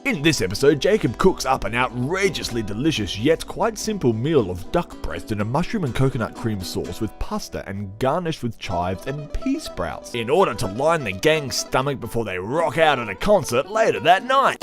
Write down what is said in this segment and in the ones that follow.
In this episode, Jacob cooks up an outrageously delicious yet quite simple meal of duck breast in a mushroom and coconut cream sauce with pasta and garnished with chives and pea sprouts, in order to line the gang's stomach before they rock out at a concert later that night.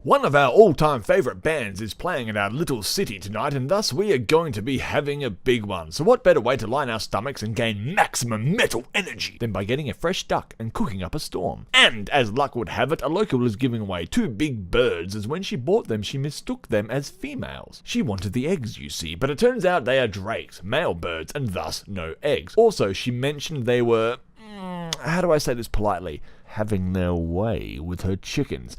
One of our all-time favourite bands is playing at our little city tonight, and thus we are going to be having a big one. So what better way to line our stomachs and gain maximum metal energy than by getting a fresh duck and cooking up a storm? And as luck would have it, a local is giving away 2 big birds, as when she bought them she mistook them as females. She wanted the eggs, you see, but it turns out they are drakes, male birds, and thus no eggs. Also, she mentioned they were, how do I say this politely, having their way with her chickens.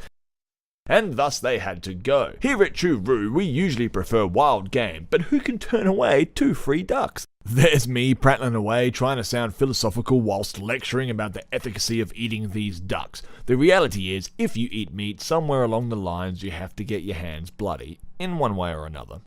And thus they had to go. Here at Choo, we usually prefer wild game, but who can turn away 2 free ducks? There's me prattling away, trying to sound philosophical whilst lecturing about the efficacy of eating these ducks. The reality is, if you eat meat, somewhere along the lines you have to get your hands bloody, in one way or another.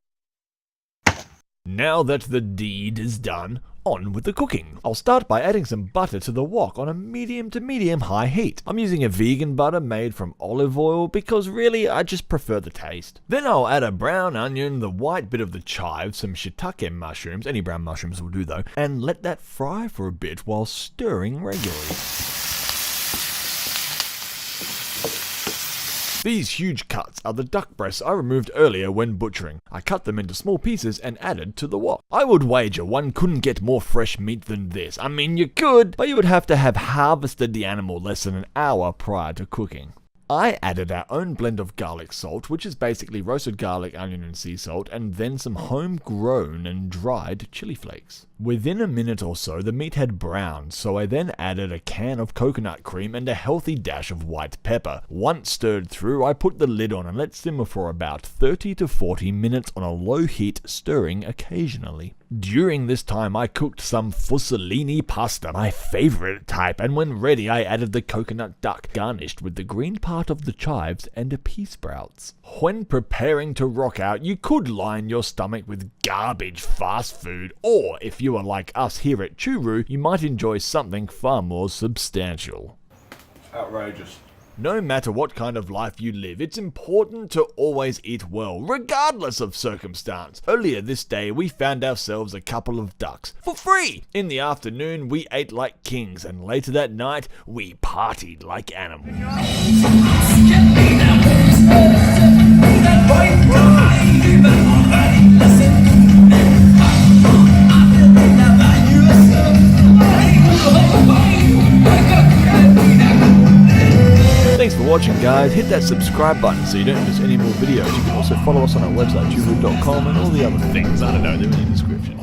Now that the deed is done, on with the cooking. I'll start by adding some butter to the wok on a medium to medium high heat. I'm using a vegan butter made from olive oil because really I just prefer the taste. Then I'll add a brown onion, the white bit of the chives, some shiitake mushrooms, any brown mushrooms will do though, and let that fry for a bit while stirring regularly. These huge cuts are the duck breasts I removed earlier when butchering. I cut them into small pieces and added to the wok. I would wager one couldn't get more fresh meat than this. I mean, you could, but you would have to have harvested the animal less than an hour prior to cooking. I added our own blend of garlic salt, which is basically roasted garlic, onion and sea salt, and then some homegrown and dried chili flakes. Within a minute or so, the meat had browned, so I then added a can of coconut cream and a healthy dash of white pepper. Once stirred through, I put the lid on and let simmer for about 30 to 40 minutes on a low heat, stirring occasionally. During this time, I cooked some fusilli pasta, my favourite type, and when ready, I added the coconut duck, garnished with the green part of the chives and pea sprouts. When preparing to rock out, you could line your stomach with garbage fast food, or if you are like us here at Choo, you might enjoy something far more substantial. Outrageous. No matter what kind of life you live, it's important to always eat well, regardless of circumstance. Earlier this day, we found ourselves a couple of ducks, for free! In the afternoon, we ate like kings, and later that night, we partied like animals. Thanks for watching, guys. Hit that subscribe button so you don't miss any more videos. You can also follow us on our website, choo.com, and all the other things. I don't know, they're in the description.